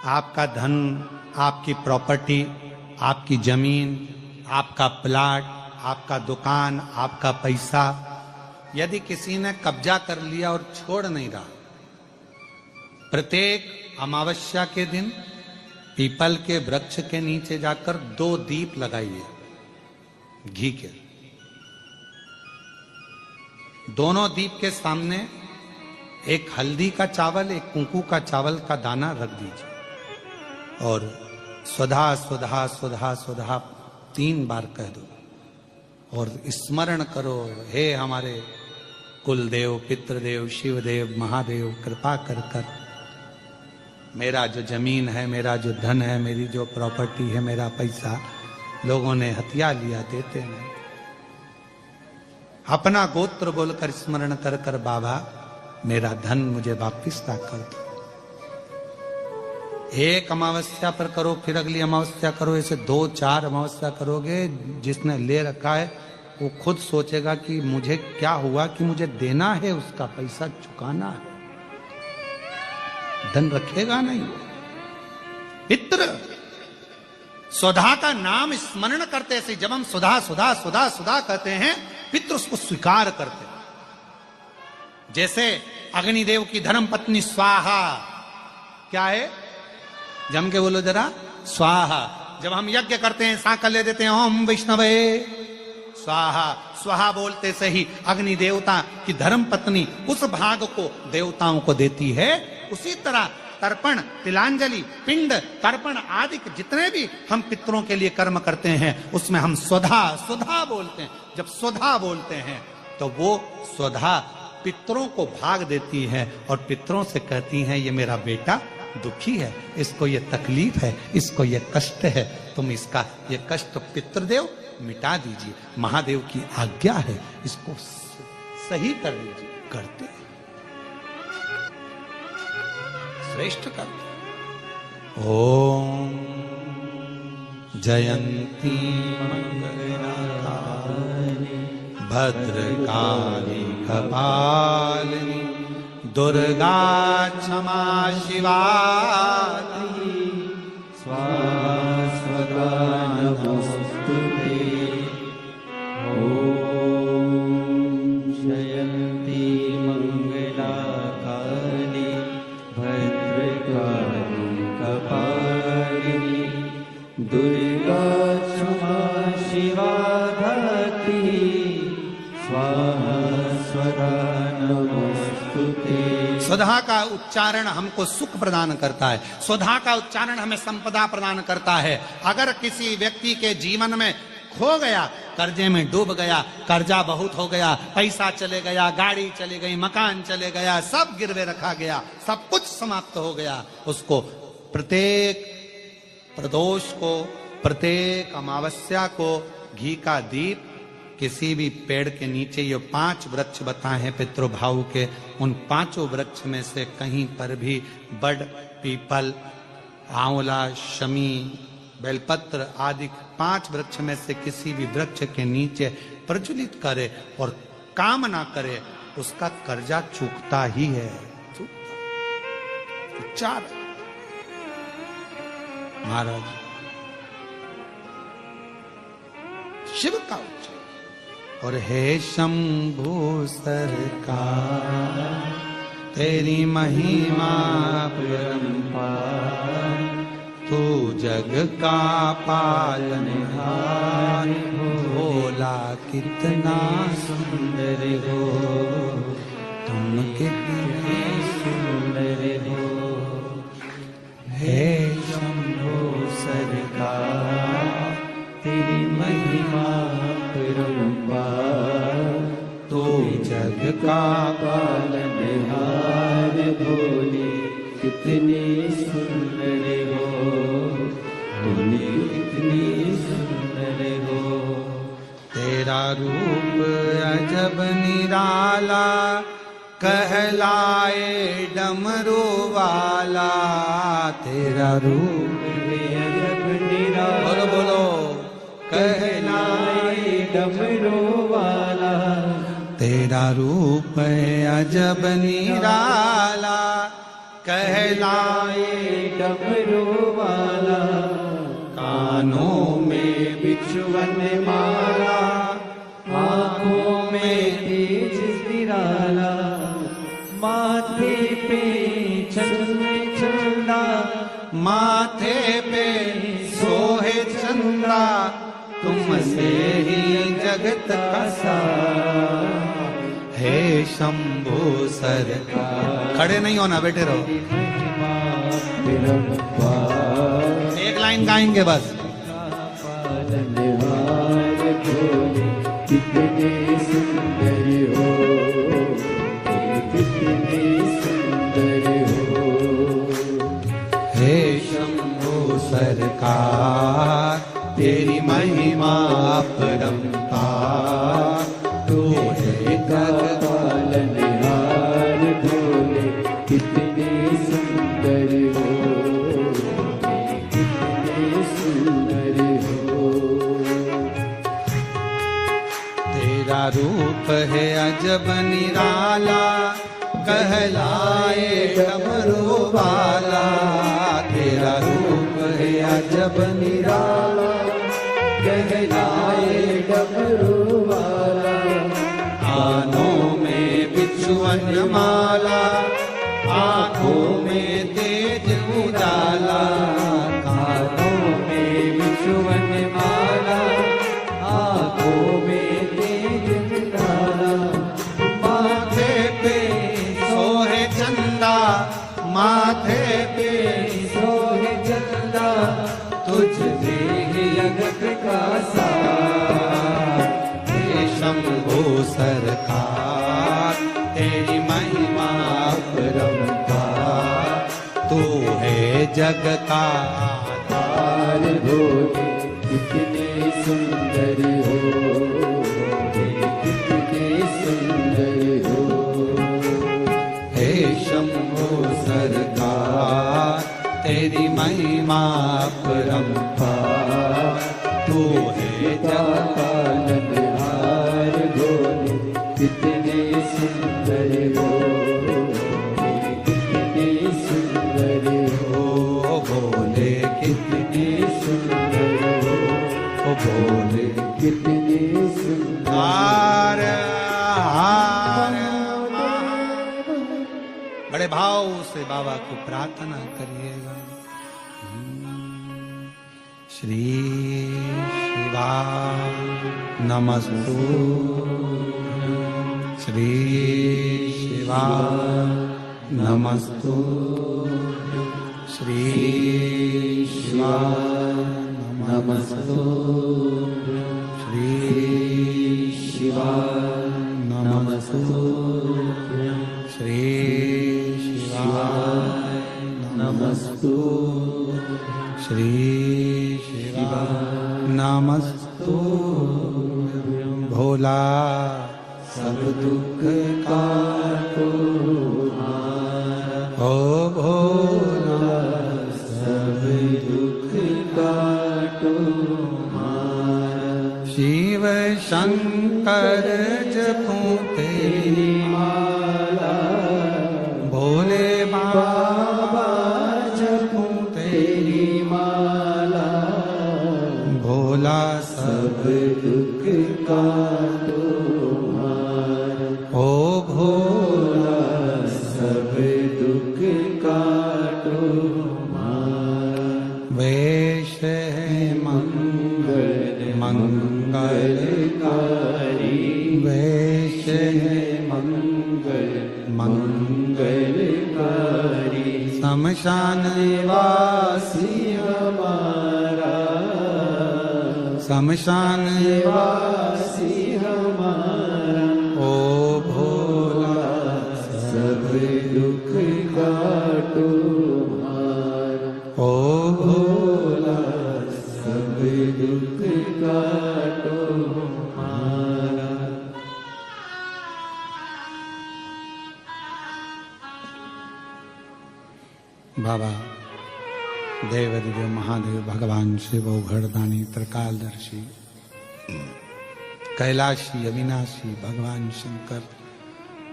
आपका धन, आपकी प्रॉपर्टी, आपकी जमीन, आपका प्लाट, आपका दुकान, आपका पैसा, यदि किसी ने कब्जा कर लिया और छोड़ नहीं रहा, प्रत्येक अमावस्या के दिन पीपल के वृक्ष के नीचे जाकर 2 दीप लगाइए घी के। दोनों दीप के सामने एक हल्दी का चावल, एक कुंकू का चावल का दाना रख दीजिए और स्वधा स्वधा स्वधा स्वधा 3 बार कह दो और स्मरण करो, हे हमारे कुलदेव, पितृदेव, शिवदेव, महादेव, कृपा कर कर मेरा जो जमीन है, मेरा जो धन है, मेरी जो प्रॉपर्टी है, मेरा पैसा लोगों ने हथिया लिया, देते नहीं। अपना गोत्र बोलकर स्मरण कर कर बाबा मेरा धन मुझे वापिस ला कर दो। एक अमावस्या पर करो, फिर अगली अमावस्या करो, ऐसे 2-4 अमावस्या करोगे। जिसने ले रखा है वो खुद सोचेगा कि मुझे क्या हुआ कि मुझे देना है, उसका पैसा चुकाना है, धन रखेगा नहीं। पितृ स्वधा का नाम स्मरण करते से, जब हम सुधा सुधा सुधा सुधा कहते हैं, पितृ उसको स्वीकार करते हैं। जैसे अग्निदेव की धर्म पत्नी स्वाहा, क्या है? जम के बोलो जरा, स्वाहा। जब हम यज्ञ करते हैं, सांकल ले देते हैं, ओम वैष्णवे स्वाहा। स्वाहा बोलते से ही अग्नि देवता की धर्म पत्नी उस भाग को देवताओं को देती है। उसी तरह तर्पण, तिलांजलि, पिंड, तर्पण आदि जितने भी हम पितरों के लिए कर्म करते हैं, उसमें हम स्वधा स्वधा बोलते हैं। जब स्वधा बोलते हैं तो वो स्वधा पितरों को भाग देती है और पितरों से कहती हैं, ये मेरा बेटा दुखी है, इसको ये तकलीफ है, इसको ये कष्ट है, तुम इसका ये कष्ट पितृदेव मिटा दीजिए, महादेव की आज्ञा है, इसको सही कर दीजिए। करते श्रेष्ठ करते। ओम जयंती मंगलकारिणी भद्रकाली कपालिनी दुर्गा क्षमा शिवा स्वाहा स्वधा नमोस्तुते। ओम जयंती मंगलकाली भद्रकाली कपालिनी दुर्गा क्षमा शिवा धात्री स्वाहा स्वधा नमोस्तुते। स्वधा का उच्चारण हमको सुख प्रदान करता है, स्वधा का उच्चारण हमें संपदा प्रदान करता है। अगर किसी व्यक्ति के जीवन में खो गया, कर्जे में डूब गया, कर्जा बहुत हो गया, पैसा चले गया, गाड़ी चली गई, मकान चले गया, सब गिरवे रखा गया, सब कुछ समाप्त हो गया, उसको प्रत्येक प्रदोष को, प्रत्येक अमावस्या को घी का दीप किसी भी पेड़ के नीचे, ये 5 वृक्ष बताए हैं पितृभाव के, उन 5 वृक्ष में से कहीं पर भी बड़, पीपल, आंवला, शमी, बेलपत्र आदि 5 वृक्ष में से किसी भी वृक्ष के नीचे प्रज्वलित करे और काम ना करे, उसका कर्जा चूकता ही है। उच्चार महाराज शिव का उच्चार। और हे शंभु सरकार तेरी महिमा परंपार, तू जग का पालनहार, भोला कितना सुंदर हो, तुम कितने सुंदर हो। हे शंभु सरकार तेरी महिमा परंपार, तू जग का पालनहार, भोले कितने सुंदर हो, तुमने कितने सुंदर हो। तेरा रूप अजब निराला, कहलाए डमरू वाला। तेरा रूप अजब निराला, बोलो बोलो, कहलाए डमरू वाला। तेरा रूप है अजब निराला, कहलाए डमरू वाला, कानों में बिछुअन माला, आँखों में तेज निराला, माथे पे चंद्र चंदा, माथे पे सोहे चंदा, तुमसे ही जगत का सारा। हे शंभु सरकार। खड़े नहीं होना, बैठे रहो। एक लाइन गाएंगे बस। कितने सुंदर हो, कितने सुंदर हो। हे शंभु सरकार, तेरी महिमा अपरंपार। तू है पालनहार भोले, कितने सुंदर हो, कितने सुंदर हो। तेरा रूप है अजब निराला, कहलाए डमरू वाला। तेरा रूप है अजब निराला, कहलाए डमरू वाला। कानों में बिछुअन माला, आँखों में तेज उजाला। कानों में बिछुअन माला, आँखों में तेज उजाला। माथे पे सोहे चंदा, माथे पे सोहे चंदा, तुझसे ही जगत का सार। हे शंभु सरकार, तेरी महिमा अपरंपार। तू है जग का आधार भोले, कितने सुंदर हो, कितने सुंदर हो। हे शंभु सरकार, तेरी महिमा अपरंपार। तू है जग पालनहार भोले, कितने सुंदर हो, कितने सुंदर हो। ओ भोले कितने सुंदर हो, ओ भोले कितने सुंदर। हार हार। बड़े भाव से बाबा को प्रार्थना करिएगा। श्री शिवा नमस्तु, श्री शिवा नमस्तु, श्री शिवा नमस्तु, श्री शिवा नमस्तु, श्री शिवा नमस्तु, श्री शिवा नमस्तु। भोला सब दुख काटो हमारा, ओ भोला सब दुख काटो हमारा। शिव शंकर जपूं तेरी माला, भोले बाबा जपूं तेरी माला। भोला सब दुख काटो हमारा, ओ भोला सब दुख काटो हमारा। वेश है मंगल मंगलकारी, वेश है मंगल मंगलकारी। शमशान वासी हमारा, शमशान वासी हमारा। ओ भोला सब दुख काटो हमारा, ओ भोला सब दुख काटो हमारा। बाबा देवदेव महादेव भगवान शिव घरदानी त्रिकालदर्शी कैलाशी अविनाशी भगवान शंकर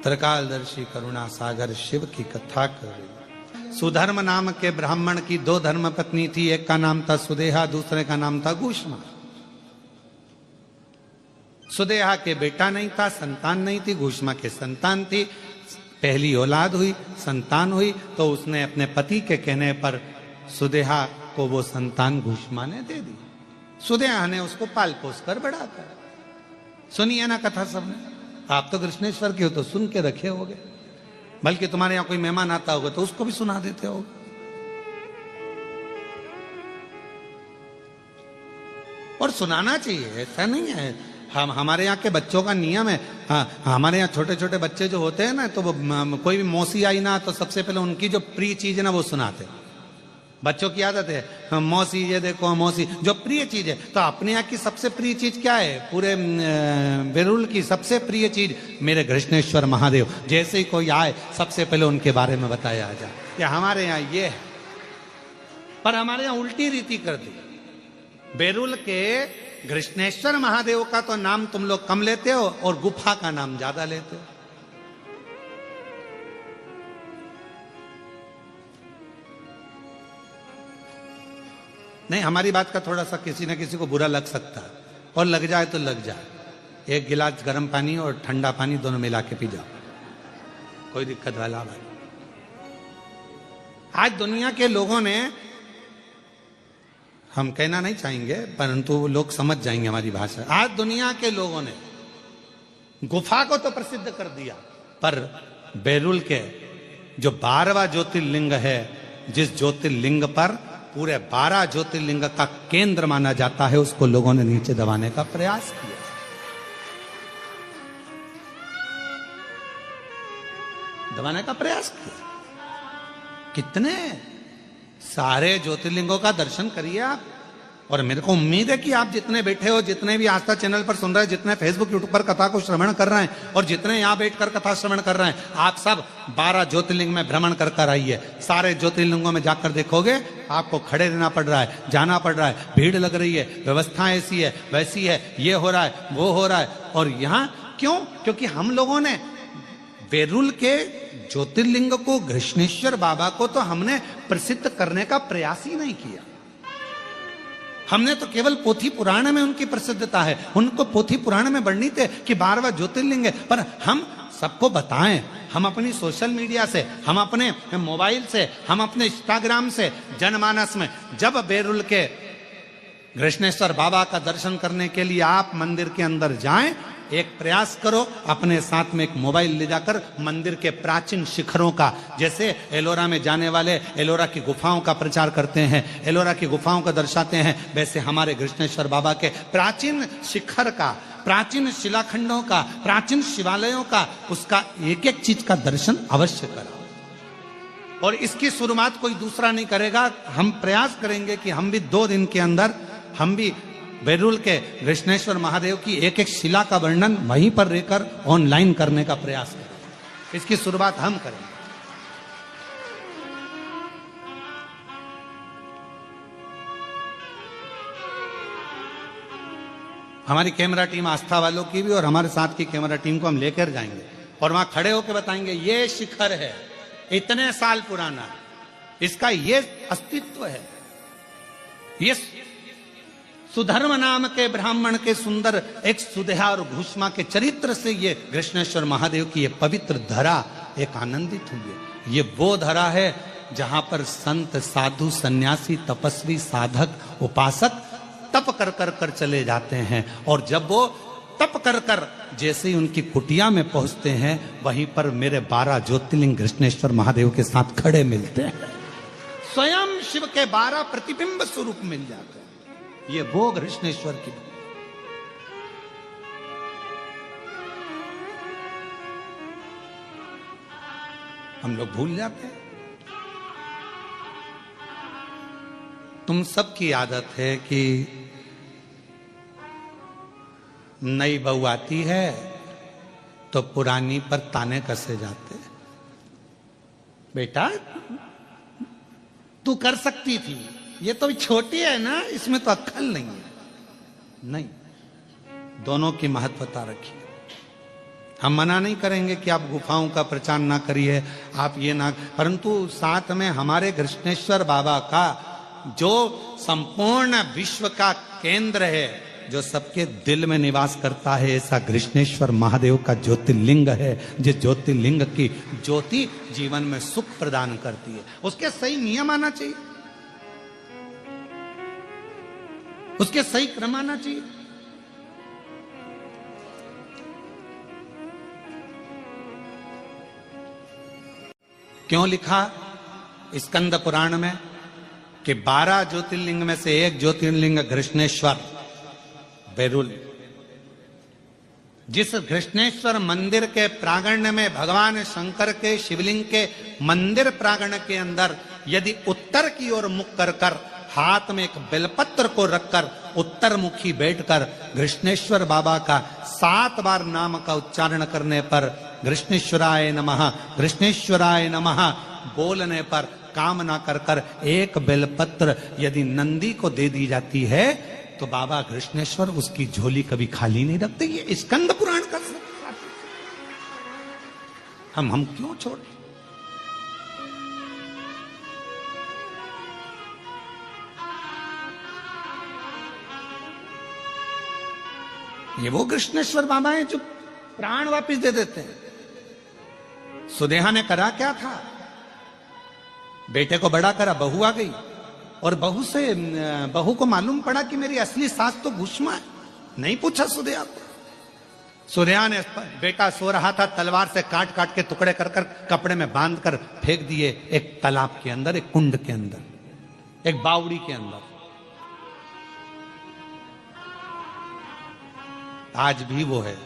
त्रिकालदर्शी करुणा सागर शिव की कथा कर रहे। सुधर्म नाम के ब्राह्मण की 2 धर्म पत्नी थी, एक का नाम था सुदेहा, दूसरे का नाम था घूष्मा। सुदेहा के बेटा नहीं था, संतान नहीं थी, घूष्मा के संतान थी। पहली औलाद हुई, संतान हुई, तो उसने अपने पति के कहने पर सुदेहा को वो संतान घूष्मा ने दे दी। सुदेहा ने उसको पाल पोस कर बड़ा कर। सुनिए ना कथा सबने, आप तो कृष्णेश्वर के हो तो सुन के रखे होगे, बल्कि तुम्हारे यहां कोई मेहमान आता होगा तो उसको भी सुना देते हो। और सुनाना चाहिए, ऐसा नहीं है। हमारे यहाँ के बच्चों का नियम है, हमारे यहाँ छोटे छोटे बच्चे जो होते हैं ना, तो वो कोई भी मौसी आई ना तो सबसे पहले उनकी जो प्रिय चीज है ना वो सुनाते हैं। बच्चों की आदत है, मौसी ये देखो मौसी, जो प्रिय चीज है। तो अपने यहाँ की सबसे प्रिय चीज क्या है? पूरे बेरुल की सबसे प्रिय चीज मेरे कृष्णेश्वर महादेव। जैसे ही कोई आए सबसे पहले उनके बारे में बताया जाए कि हमारे यहाँ ये है। पर हमारे यहाँ उल्टी रीति कर दी। बेरुल के कृष्णेश्वर महादेव का तो नाम तुम लोग कम लेते हो और गुफा का नाम ज्यादा लेते हो। नहीं, हमारी बात का थोड़ा सा किसी न किसी को बुरा लग सकता है, और लग जाए तो लग जाए। एक गिलास गर्म पानी और ठंडा पानी दोनों मिला के पी जाओ, कोई दिक्कत वाला बात। आज दुनिया के लोगों ने, हम कहना नहीं चाहेंगे परंतु लोग समझ जाएंगे हमारी भाषा, आज दुनिया के लोगों ने गुफा को तो प्रसिद्ध कर दिया, पर बेरुल के जो 12वां ज्योतिर्लिंग है, जिस ज्योतिर्लिंग पर पूरे 12 ज्योतिर्लिंग का केंद्र माना जाता है, उसको लोगों ने नीचे दबाने का प्रयास किया। दबाने का प्रयास किया। कितने सारे ज्योतिर्लिंगों का दर्शन करिए आप। और मेरे को उम्मीद है कि आप जितने बैठे हो, जितने भी आस्था चैनल पर सुन रहे हैं, जितने फेसबुक यूट्यूब पर कथा को श्रवण कर रहे हैं और जितने यहां बैठकर कथा श्रवण कर रहे हैं, आप सब 12 ज्योतिर्लिंग में भ्रमण कर कर आइए। सारे ज्योतिर्लिंगों में जाकर देखोगे आपको खड़े रहना पड़ रहा है, जाना पड़ रहा है, भीड़ लग रही है, व्यवस्था ऐसी है वैसी है, ये हो रहा है वो हो रहा है। और यहां क्यों? क्योंकि हम लोगों ने बेरुल के ज्योतिर्लिंग को, कृष्णेश्वर बाबा को तो हमने प्रसिद्ध करने का प्रयास ही नहीं किया। हमने तो केवल पोथी पुराण में उनकी प्रसिद्धता है, उनको पोथी पुराण में वर्णित है कि 12वां ज्योतिर्लिंग है, पर हम सबको बताएं, हम अपनी सोशल मीडिया से, हम अपने मोबाइल से, हम अपने इंस्टाग्राम से, जनमानस में जब बेरुल के कृष्णेश्वर बाबा का दर्शन करने के लिए आप मंदिर के अंदर जाएं, एक प्रयास करो, अपने साथ में एक मोबाइल ले जाकर मंदिर के प्राचीन शिखरों का, जैसे एलोरा में जाने वाले एलोरा की गुफाओं का प्रचार करते हैं, एलोरा की गुफाओं का दर्शाते हैं, वैसे हमारे कृष्णेश्वर बाबा के प्राचीन शिखर का, प्राचीन शिलाखंडों का, प्राचीन शिवालयों का, उसका एक एक चीज का दर्शन अवश्य करो। और इसकी शुरुआत कोई दूसरा नहीं करेगा। हम प्रयास करेंगे कि हम भी 2 दिन के अंदर हम भी बेरुल के कृष्णेश्वर महादेव की एक एक शिला का वर्णन वहीं पर रहकर ऑनलाइन करने का प्रयास करें। इसकी शुरुआत हम करेंगे। हमारी कैमरा टीम आस्था वालों की भी और हमारे साथ की कैमरा टीम को हम लेकर जाएंगे और वहां खड़े होकर बताएंगे ये शिखर है, इतने साल पुराना, इसका ये अस्तित्व है। ये सुधर्म नाम के ब्राह्मण के सुंदर एक सुदेहा और घूष्मा के चरित्र से ये कृष्णेश्वर महादेव की ये पवित्र धरा एक आनंदित हुई है। ये वो धरा है जहां पर संत, साधु, सन्यासी, तपस्वी, साधक, उपासक तप कर कर कर चले जाते हैं, और जब वो तप कर कर जैसे ही उनकी कुटिया में पहुंचते हैं, वहीं पर मेरे 12 ज्योतिर्लिंग कृष्णेश्वर महादेव के साथ खड़े मिलते हैं। स्वयं शिव के 12 प्रतिबिंब स्वरूप मिल जाते हैं। ये वो कृष्णेश्वर की, हम लोग भूल जाते हैं। तुम सबकी आदत है कि नई बहू आती है तो पुरानी पर ताने कसे जाते हैं। बेटा तू कर सकती थी, ये तो छोटी है ना, इसमें तो अक्ल नहीं है। नहीं, दोनों की महत्वता रखिए। हम मना नहीं करेंगे कि आप गुफाओं का प्रचार ना करिए, आप ये ना, परंतु साथ में हमारे कृष्णेश्वर बाबा का जो संपूर्ण विश्व का केंद्र है, जो सबके दिल में निवास करता है, ऐसा कृष्णेश्वर महादेव का ज्योतिर्लिंग है, जिस ज्योतिर्लिंग की ज्योति जीवन में सुख प्रदान करती है। उसके सही नियम आना चाहिए, उसके सही क्रम आना चाहिए। क्यों लिखा स्कंद पुराण में कि 12 ज्योतिर्लिंग में से एक ज्योतिर्लिंग कृष्णेश्वर बेरुल। जिस कृष्णेश्वर मंदिर के प्रांगण में भगवान शंकर के शिवलिंग के मंदिर प्रांगण के अंदर यदि उत्तर की ओर मुख कर हाथ में एक बेलपत्र को रखकर उत्तर मुखी बैठकर कृष्णेश्वर बाबा का 7 बार नाम का उच्चारण करने पर कृष्णेश्वराय नमः, कृष्णेश्वराय नमः बोलने पर कामना कर एक बेलपत्र यदि नंदी को दे दी जाती है तो बाबा कृष्णेश्वर उसकी झोली कभी खाली नहीं रखते। ये स्कंद पुराण का हम क्यों छोड़े? ये वो कृष्णेश्वर बाबा हैं जो प्राण वापस दे देते हैं। सुदेहा ने करा क्या था? बेटे को बड़ा करा, बहू आ गई और बहू को मालूम पड़ा कि मेरी असली सास तो भूष्मा है। नहीं पूछा सुदेहा को। सुदेहा ने, बेटा सो रहा था, तलवार से काट काट के टुकड़े कर कपड़े में बांध कर फेंक दिए एक तालाब के अंदर, एक कुंड के अंदर, एक बावड़ी के अंदर। आज भी वो है,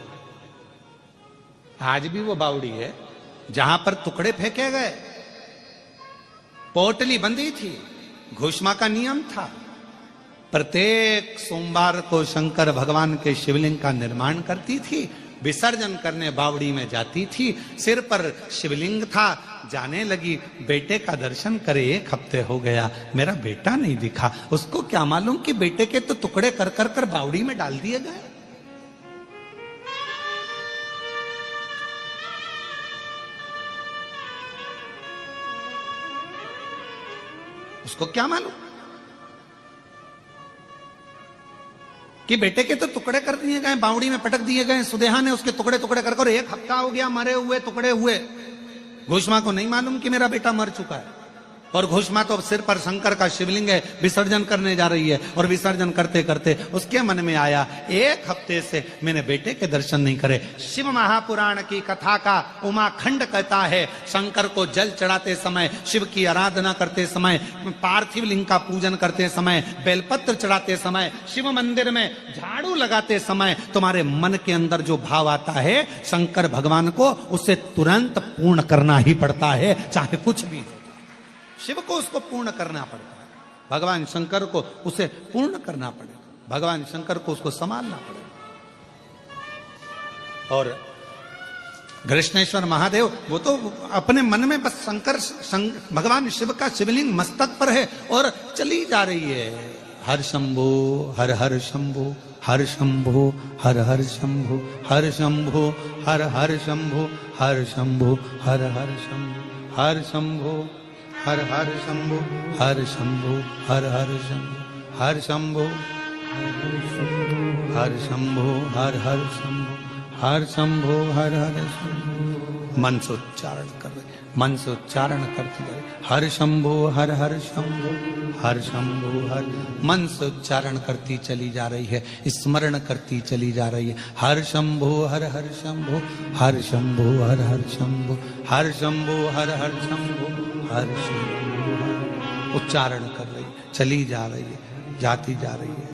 आज भी वो बावड़ी है जहां पर टुकड़े फेंके गए। पोटली बंधी थी, घोषमा का नियम था। प्रत्येक सोमवार को शंकर भगवान के शिवलिंग का निर्माण करती थी, विसर्जन करने बावड़ी में जाती थी। सिर पर शिवलिंग था, जाने लगी बेटे का दर्शन करे। 1 हफ्ते हो गया, मेरा बेटा नहीं दिखा। उसको क्या मालूम कि बेटे के तो टुकड़े कर बावड़ी में डाल दिए गए। उसको क्या मालूम कि बेटे के तो टुकड़े कर दिए गए, बावड़ी में पटक दिए गए। सुदेहा ने उसके टुकड़े कर 1 हफ्ता हो गया मरे हुए, टुकड़े हुए। घोषमा को नहीं मालूम कि मेरा बेटा मर चुका है। और घोषमा तो सिर पर शंकर का शिवलिंग है, विसर्जन करने जा रही है। और विसर्जन करते करते उसके मन में आया, 1 हफ्ते से मैंने बेटे के दर्शन नहीं करे। शिव महापुराण की कथा का उमाखंड कहता है, शंकर को जल चढ़ाते समय, शिव की आराधना करते समय, पार्थिव लिंग का पूजन करते समय, बेलपत्र चढ़ाते समय, शिव मंदिर में झाड़ू लगाते समय तुम्हारे मन के अंदर जो भाव आता है शंकर भगवान को उसे तुरंत पूर्ण करना ही पड़ता है, चाहे कुछ भी। शिव को उसको पूर्ण करना पड़ता है, भगवान शंकर को उसे पूर्ण करना पड़ेगा, भगवान शंकर को उसको संभालना पड़ेगा। और कृष्णेश्वर महादेव वो तो अपने मन में बस भगवान शिव का शिवलिंग मस्तक पर है और चली जा रही है। हर शंभो हर हर शंभो, हर शंभो हर हर शंभो, हर शंभो हर हर शंभो, हर शंभो हर हर शंभो, हर शंभो हर हर शंभो, हर शंभो हर हर शंभो, हर शंभो हर शंभो, हर हर शंभो, हर शंभो हर हर शंभो। मन से उच्चारण कर रहे, मन से उच्चारण करते रहे। हर शंभो हर हर शंभो, हर शंभो हर, मन से उच्चारण करती चली जा रही है, स्मरण करती चली जा रही है। हर शंभो हर हर शंभो, हर शंभो हर हर शंभो, हर शंभो हर हर शंभो, हर शंभो हर, उच्चारण कर रही है, चली जा रही है, जाती जा रही है।